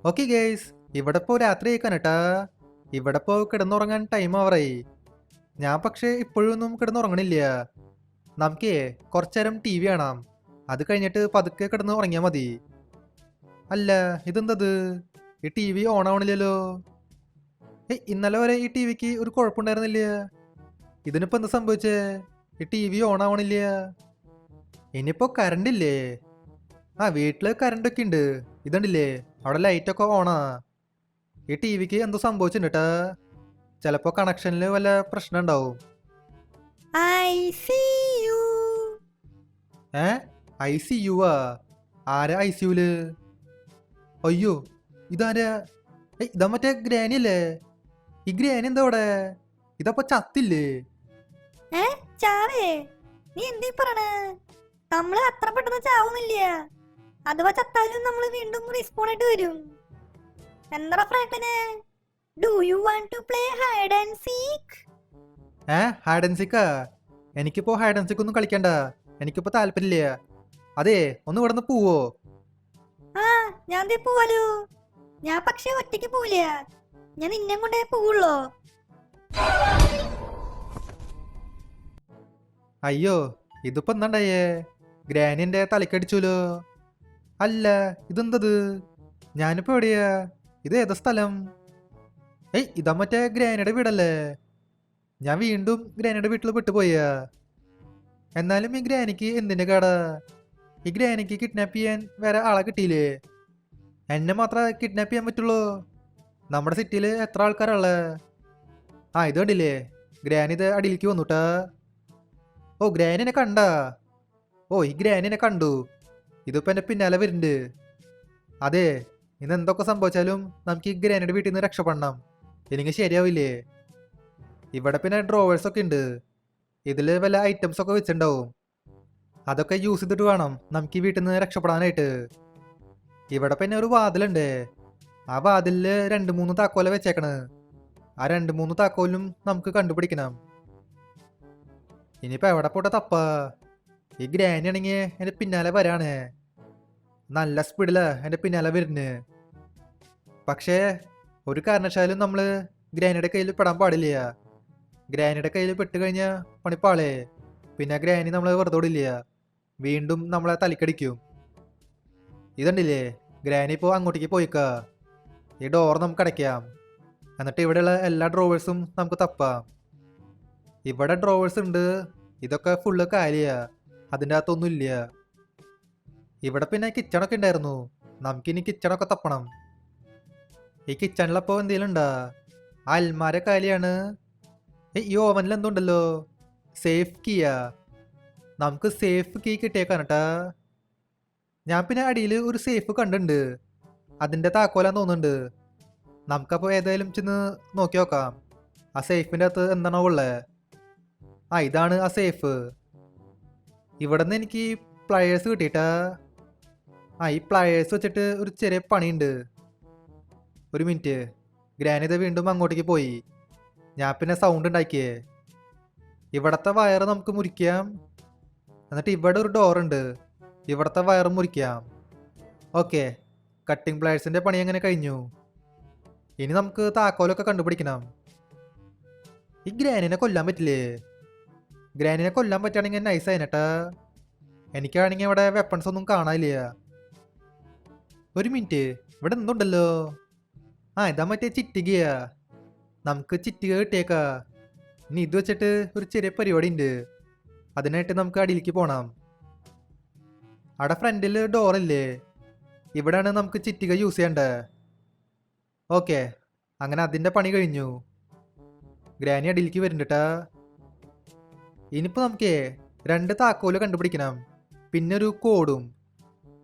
Okay guys, ഇവിടെ ഇപ്പോൾ രാത്രി ആയിക്കാനട്ടാ. ഇവിടെ ഇപ്പോൾ കിടന്നുറങ്ങാൻ ടൈം ആവറായി. ഞാൻ പക്ഷേ ഇപ്പോഴൊന്നും കിടന്നുറങ്ങണില്ല. നമുക്കേ കുറച്ചേരം ടി വി കാണാം. അത് കഴിഞ്ഞിട്ട് പതുക്കെ കിടന്ന് ഉറങ്ങിയാൽ മതി. അല്ല, ഇതെന്തത്? ഈ ടി വി ഓൺ ആവണില്ലല്ലോ. ഇന്നലെ വരെ ഈ ടി വിക്ക് ഒരു കുഴപ്പമുണ്ടായിരുന്നില്ല. ഇതിനിപ്പോൾ എന്താ സംഭവിച്ചേ? ഈ ടി വി ഓൺ ആവണില്ല. ഇനിയിപ്പോൾ കറണ്ട് ഇല്ലേ? വീട്ടില് കറണ്ട് ഒക്കെ ഉണ്ട്. ഇതുണ്ടില്ലേ, അവിടെ ലൈറ്റൊക്കെ ഓണാ. ഈ ടി വിക്ക് എന്തോ സംഭവിച്ചിട്ടാ. ചിലപ്പോ കണക്ഷനിൽ വല്ല പ്രശ്നം ഉണ്ടാവും. I see you. ICU ആരാ ICUല്? അയ്യോ, ഇതാരാ? ഇതാ മറ്റേ ഗ്രാനി അല്ലേ? ഈ ഗ്രാനി എന്താ അവിടെ? ഇതപ്പൊ ചത്തില്ലേ? ചാവേ? നീ എന്തീ പറയണേ? നമ്മള് അത്ര പെട്ടെന്ന് ചാവുന്നില്ല. അഥവാ ചത്താലും നമ്മള് വീണ്ടും റീസ്പോൺ ആയിട്ട് വരും. എന്താ ഫ്രണ്ടിനെ? Do you want to play hide and seek? Hide and സീക്കാ? എനിക്കിപ്പോ ഹൈഡ് ആൻഡ് സീക്ക് ഒന്നും കളിക്കണ്ട. എനിക്കിപ്പോ താല്പര്യമില്ല. അതെ, ഒന്ന് ഇവിടെ നിന്ന് പോവോ? ഞാൻ ദേ പോവാലോ. ഞാൻ പക്ഷെ ഒറ്റയ്ക്ക് പോവില്ല. ഞാൻ നിന്നെ കൊണ്ടേ പോവുള്ളോ. അയ്യോ, ഇതിപ്പോ എന്താണ്ടായേ? ഗ്രാനി എന്റെ തലക്കടിച്ചൂലോ. അല്ല, ഇതെന്തത്? ഞാനിപ്പോ എവിടെയാ? ഇത് ഏതാ സ്ഥലം? ഇതാ മറ്റേ ഗ്രാനിയുടെ വീടല്ലേ? ഞാൻ വീണ്ടും ഗ്രാനിയുടെ വീട്ടിൽ പെട്ടുപോയാ. എന്നാലും ഈ ഗ്രാനിക്ക് എന്തിന്റെ കേടാ? ഈ ഗ്രാനിക്ക് കിഡ്നാപ്പ് ചെയ്യാൻ വേറെ ആളെ കിട്ടിയില്ലേ? എന്നെ മാത്രമേ കിഡ്നാപ്പ് ചെയ്യാൻ പറ്റുള്ളൂ. നമ്മുടെ സിറ്റിയിൽ എത്ര ആൾക്കാരുള്ളേ? ഇത് കണ്ടില്ലേ, ഗ്രാനി ഇത് അടിയിലേക്ക് വന്നുട്ടാ. ഗ്രാനിനെ കണ്ടാ? ഈ ഗ്രാനിനെ കണ്ടു. ഇതിപ്പോ എന്റെ പിന്നാലെ വരുന്നുണ്ട്. അതെ, ഇന്ന് എന്തൊക്കെ സംഭവിച്ചാലും നമുക്ക് ഈ ഗ്രാനിയുടെ വീട്ടിൽ നിന്ന് രക്ഷപ്പെടണം. എനിക്ക് ശരിയാവില്ലേ? ഇവിടെ പിന്നെ ഡ്രോവേഴ്സ് ഒക്കെ ഉണ്ട്. ഇതില് വല്ല ഐറ്റംസ് ഒക്കെ വെച്ചിട്ടുണ്ടാവും. അതൊക്കെ യൂസ് ചെയ്തിട്ട് വേണം നമുക്ക് ഈ വീട്ടിൽ നിന്ന് രക്ഷപ്പെടാനായിട്ട്. ഇവിടെ പിന്നെ ഒരു വാതിലുണ്ട്. ആ വാതിലില് 2-3 താക്കോല വെച്ചേക്കണ്. ആ 2-3 താക്കോലും നമുക്ക് കണ്ടുപിടിക്കണം. ഇനിയിപ്പോ എവിടെ പോട്ടെ തപ്പാ? ഈ ഗ്രാനി ആണെങ്കിൽ എന്റെ പിന്നാലെ വരാണ്. നല്ല സ്പീഡിലാ എന്റെ പിന്നാലെ വരുന്ന്. പക്ഷേ ഒരു കാരണവശാലും നമ്മള് ഗ്രാനിയുടെ കയ്യിൽ പെടാൻ പാടില്ല. ഗ്രാനിയുടെ കയ്യിൽ പെട്ട് കഴിഞ്ഞാൽ പണിപ്പാളേ. പിന്നെ ഗ്രാനി നമ്മളെ വെറുതെ വിടില്ല. വീണ്ടും നമ്മളെ തലിക്കടിക്കും. ഇതുണ്ടില്ലേ, ഗ്രാനി ഇപ്പോൾ അങ്ങോട്ടേക്ക് പോയിക്കാ. ഈ ഡോർ നമുക്ക് അടയ്ക്കാം. എന്നിട്ട് ഇവിടെയുള്ള എല്ലാ ഡ്രോവേഴ്സും നമുക്ക് തപ്പാം. ഇവിടെ ഡ്രോവേഴ്സ് ഉണ്ട്. ഇതൊക്കെ ഫുള്ള് കാലിയാ. അതിൻ്റെ അകത്തൊന്നും ഇല്ല. ഇവിടെ പിന്നെ കിച്ചണൊക്കെ ഉണ്ടായിരുന്നു. നമുക്കിനി കിച്ചണൊക്കെ തപ്പണം. ഈ കിച്ചണിലപ്പോ എന്തെങ്കിലും ഉണ്ടാ? ആ അൽമാര കാലിയാണ്. ഈ ഓവനിൽ എന്തുണ്ടല്ലോ? സേഫ് കീയാ. നമുക്ക് സേഫ് കീ കിട്ടിയേക്കാനട്ടാ. ഞാൻ പിന്നെ അടിയിൽ ഒരു സേഫ് കണ്ടിട്ടുണ്ട്. അതിന്റെ താക്കോലാന്ന് തോന്നുന്നുണ്ട്. നമുക്കപ്പോൾ ഏതായാലും ചെന്ന് നോക്കി നോക്കാം. ആ സേഫിന്റെ അകത്ത് എന്താണോ ഉള്ളത്. ഇതാണ് ആ സേഫ്. ഇവിടെ നിന്ന് എനിക്ക് പ്ലയേഴ്സ് കിട്ടിയിട്ടാ. ഈ പ്ലയേഴ്സ് വെച്ചിട്ട് ഒരു ചെറിയ പണിയുണ്ട്. ഒരു മിനിറ്റ്. ഗ്രാനിത വീണ്ടും അങ്ങോട്ടേക്ക് പോയി. ഞാൻ പിന്നെ സൗണ്ട് ഉണ്ടാക്കിയേ. ഇവിടത്തെ വയറ് നമുക്ക് മുറിക്കാം. എന്നിട്ട് ഇവിടെ ഒരു ഡോറുണ്ട്. ഇവിടത്തെ വയറ് മുറിക്കാം. ഓക്കെ, കട്ടിംഗ് പ്ലയേഴ്സിന്റെ പണി അങ്ങനെ കഴിഞ്ഞു. ഇനി നമുക്ക് താക്കോലൊക്കെ കണ്ടുപിടിക്കണം. ഈ ഗ്രാനിനെ കൊല്ലാൻ പറ്റില്ലേ? ഗ്രാനിനെ കൊല്ലാൻ പറ്റുകയാണെങ്കിൽ നൈസ് ആയിട്ടാ. എനിക്കാണെങ്കിൽ ഇവിടെ വെപ്പൺസ് ഒന്നും കാണാനില്ല. ഒരു മിനിറ്റ്, ഇവിടെ എന്തുണ്ടല്ലോ? ഇതാ മറ്റേ ചിറ്റികയാ. നമുക്ക് ചിറ്റിക കിട്ടിയേക്കാ. ഇനി ഇത് വെച്ചിട്ട് ഒരു ചെറിയ പരിപാടി ഉണ്ട്. അതിനായിട്ട് നമുക്ക് അടിയിലേക്ക് പോണം. അവിടെ ഫ്രണ്ടിൽ ഡോറില്ലേ? ഇവിടെയാണ് നമുക്ക് ചിറ്റിക യൂസ് ചെയ്യണ്ടേ. ഓക്കെ, അങ്ങനെ അതിൻ്റെ പണി കഴിഞ്ഞു. ഗ്രാനി അടിയിലേക്ക് വരുന്നുണ്ടാ. ഇനിയിപ്പോൾ നമുക്ക് 2 താക്കോല് കണ്ടുപിടിക്കണം. പിന്നെ ഒരു കോഡും.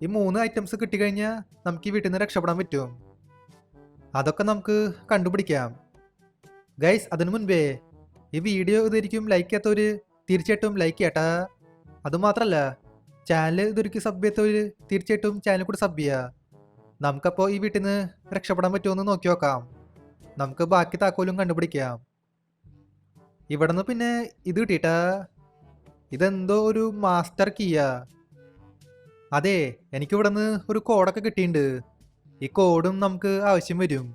ഈ 3 ഐറ്റംസ് കിട്ടിക്കഴിഞ്ഞാൽ നമുക്ക് ഈ വീട്ടിൽ നിന്ന് രക്ഷപ്പെടാൻ പറ്റും. അതൊക്കെ നമുക്ക് കണ്ടുപിടിക്കാം. ഗൈസ്, അതിനു മുൻപേ ഈ വീഡിയോ ഇതൊരിക്കും ലൈക്ക് ചെയ്യാത്തവര് തീർച്ചയായിട്ടും ലൈക്ക് ചെയ്യട്ടാ. അതുമാത്രല്ല, ചാനൽ ഇതൊരിക്കും സബ് ചെയ്യാത്തവര് തീർച്ചയായിട്ടും ചാനൽ കൂടി സബ് ചെയ്യുക. നമുക്കപ്പോൾ ഈ വീട്ടിൽ നിന്ന് രക്ഷപ്പെടാൻ പറ്റുമെന്ന് നോക്കി നോക്കാം. നമുക്ക് ബാക്കി താക്കോലും കണ്ടുപിടിക്കാം. ഇവിടെ നിന്ന് പിന്നെ ഇത് കിട്ടിയിട്ടാ. ഇതെന്തോ ഒരു മാസ്റ്റർ കീയാ. അതെ, എനിക്കിവിടെ നിന്ന് ഒരു കോഡൊക്കെ കിട്ടിയിട്ടുണ്ട്. ഈ കോഡും നമുക്ക് ആവശ്യം വരും.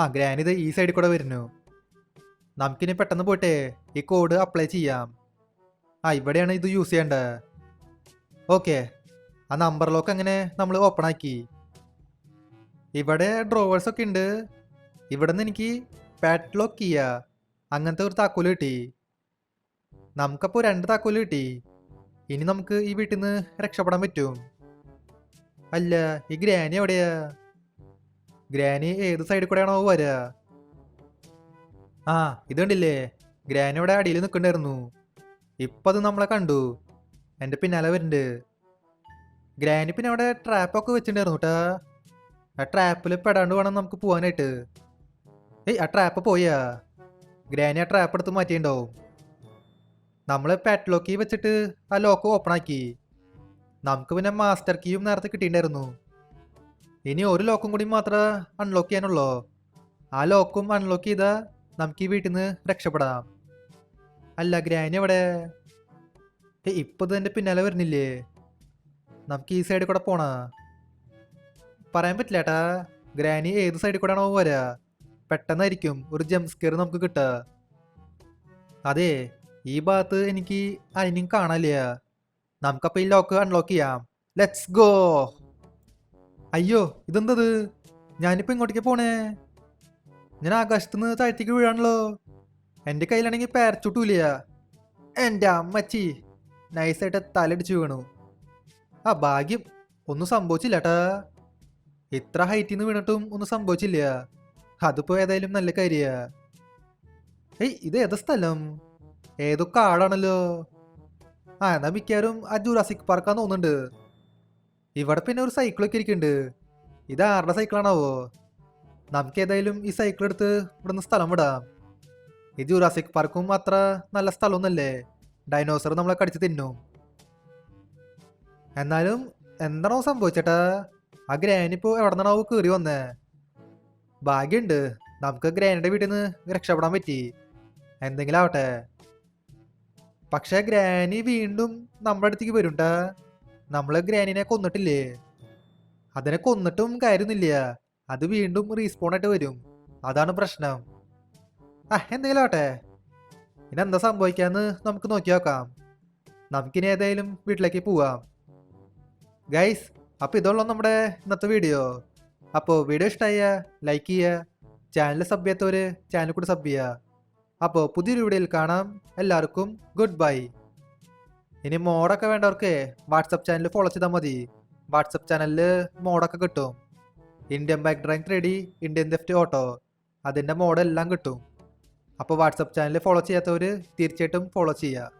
ആ ഗ്രാനി ഇത് ഈ സൈഡിൽ കൂടെ വരുന്നു. നമുക്കിനി പെട്ടെന്ന് പോയിട്ടേ ഈ കോഡ് അപ്ലൈ ചെയ്യാം. ആ ഇവിടെയാണ് ഇത് യൂസ് ചെയ്യേണ്ടത്. ഓക്കെ, ആ നമ്പർ ലോക്ക് അങ്ങനെ നമ്മൾ ഓപ്പൺ ആക്കി. ഇവിടെ ഡ്രോവേഴ്സ് ഒക്കെ ഉണ്ട്. ഇവിടെ നിന്ന് എനിക്ക് പാറ്റ് ലോക്ക് ചെയ്യുക അങ്ങനത്തെ ഒരു താക്കോല് കിട്ടി. നമുക്കപ്പോൾ 2 താക്കോല് കിട്ടി. ഇനി നമുക്ക് ഈ വീട്ടിൽ നിന്ന് രക്ഷപ്പെടാൻ പറ്റും. അല്ല, ഈ ഗ്രാനി എവിടെയാ? ഗ്രാനി ഏത് സൈഡിൽ കൂടെയാണോ വരിക? ആ ഇത് കണ്ടില്ലേ, ഗ്രാനി ഇവിടെ അടിയിൽ നിൽക്കണ്ടായിരുന്നു. ഇപ്പം അത് നമ്മളെ കണ്ടു, എൻ്റെ പിന്നാലെ വരുന്നുണ്ട്. ഗ്രാനി പിന്നെ അവിടെ ട്രാപ്പൊക്കെ വെച്ചിട്ടുണ്ടായിരുന്നു കേട്ടാ. ആ ട്രാപ്പിൽ പെടാണ്ട് വേണം നമുക്ക് പോകാനായിട്ട്. ഏയ് ആ ട്രാപ്പ് പോയാ? ഗ്രാനി ആ ട്രാപ്പ് എടുത്ത് മാറ്റിയിട്ടുണ്ടാവും. നമ്മൾ പാറ്റ് ലോക്ക് കീ വെച്ചിട്ട് ആ ലോക്ക് ഓപ്പൺ ആക്കി. നമുക്ക് പിന്നെ മാസ്റ്റർ കീയും നേരത്തെ കിട്ടിയിട്ടുണ്ടായിരുന്നു. ഇനി ഒരു ലോക്കും കൂടി മാത്രമേ അൺലോക്ക് ചെയ്യാനുള്ളൂ. ആ ലോക്കും അൺലോക്ക് ചെയ്താൽ നമുക്ക് ഈ വീട്ടിൽ നിന്ന് രക്ഷപ്പെടാം. അല്ല, ഗ്രാനി എവിടെ? ഇപ്പം ഇതിൻ്റെ പിന്നാലെ വരുന്നില്ലേ? നമുക്ക് ഈ സൈഡിൽ കൂടെ പോണ? പറയാൻ പറ്റില്ല ഏട്ടാ. ഗ്രാനി ഏത് സൈഡിൽ കൂടെ ആണോ വരിക? പെട്ടെന്നായിരിക്കും ഒരു ജംപ് സ്കെയർ നമുക്ക് കിട്ടുക. അതെ, ഈ ഭാഗത്ത് എനിക്ക് അതിനും കാണാനില്ല. നമുക്കപ്പോൾ ഈ ലോക്ക് അൺലോക്ക് ചെയ്യാം. Let's go. അയ്യോ, ഇതെന്തത്? ഞാനിപ്പോൾ ഇങ്ങോട്ടേക്ക് പോണേ? ഞാൻ ആകാശത്തുനിന്ന് താഴത്തേക്ക് വീഴാണല്ലോ. എൻ്റെ കയ്യിലാണെങ്കിൽ പാരച്ചൂട്ടുമില്ല. എൻ്റെ അമ്മച്ചി നൈസായിട്ട് തലടിച്ച് വീണു. ആ ഭാഗ്യം, ഒന്നും സംഭവിച്ചില്ല ഏട്ടാ. ഇത്ര ഹൈറ്റിൽ നിന്ന് വീണിട്ടും ഒന്നും സംഭവിച്ചില്ല. അതിപ്പോ ഏതായാലും നല്ല കാര്യ. ഏയ് ഇത് ഏതാ സ്ഥലം? ഏതോ കാടാണല്ലോ. ആ എന്നാ മിക്കാരും ആ ജുറാസിക് പാർക്കാന്ന് തോന്നുന്നുണ്ട്. ഇവിടെ പിന്നെ ഒരു സൈക്കിളൊക്കെ ഇരിക്കുന്നുണ്ട്. ഇത് ആരുടെ സൈക്കിളാണാവോ? നമുക്ക് ഏതായാലും ഈ സൈക്കിൾ എടുത്ത് ഇവിടുന്ന് സ്ഥലം വിടാം. ഈ ജുറാസിക് പാർക്കും അത്ര നല്ല സ്ഥലമൊന്നുമല്ലേ. ഡൈനോസർ നമ്മളെ കടിച്ച് തിന്നും. എന്നാലും എന്താണോ സംഭവിച്ചേട്ടാ? ആ ഗ്രാനിപ്പോ എവിടെ നിന്നാണോ കയറി വന്നേ? ഭാഗ്യമുണ്ട്, നമുക്ക് ഗ്രാനിയുടെ വീട്ടിൽ നിന്ന് രക്ഷപ്പെടാൻ പറ്റി. എന്തെങ്കിലും ആവട്ടെ. പക്ഷെ ഗ്രാനി വീണ്ടും നമ്മുടെ അടുത്തേക്ക് വരുംട്ടാ. നമ്മള് ഗ്രാനിനെ കൊന്നിട്ടില്ലേ? അതിനെ കൊന്നിട്ടും കാര്യമൊന്നുമില്ല. അത് വീണ്ടും റീസ്പോൺ ആയിട്ട് വരും. അതാണ് പ്രശ്നം. ആ എന്തെങ്കിലും ആവട്ടെ. ഇനി എന്താ സംഭവിക്കാന്ന് നമുക്ക് നോക്കി നോക്കാം. നമുക്കിനി ഏതായാലും വീട്ടിലേക്ക് പോവാം. ഗൈസ്, അപ്പോൾ ഇതുള്ള നമ്മുടെ ഇന്നത്തെ വീഡിയോ. അപ്പോൾ വീഡിയോ ഇഷ്ടമായ ലൈക്ക് ചെയ്യുക. ചാനൽ സബ് ചെയ്യാത്തവർ ചാനൽ കൂടി സബ് ചെയ്യുക. അപ്പോൾ പുതിയൊരു വീഡിയോയിൽ കാണാം. എല്ലാവർക്കും ഗുഡ് ബൈ. ഇനി മോഡൊക്കെ വേണ്ടവർക്ക് വാട്സപ്പ് ചാനൽ ഫോളോ ചെയ്താൽ മതി. വാട്സപ്പ് ചാനലിൽ മോഡൊക്കെ കിട്ടും. Indian bike driving 3D, Indian theft auto, അതിൻ്റെ മോഡെല്ലാം കിട്ടും. അപ്പോൾ വാട്സപ്പ് ചാനൽ ഫോളോ ചെയ്യാത്തവർ തീർച്ചയായിട്ടും ഫോളോ ചെയ്യുക.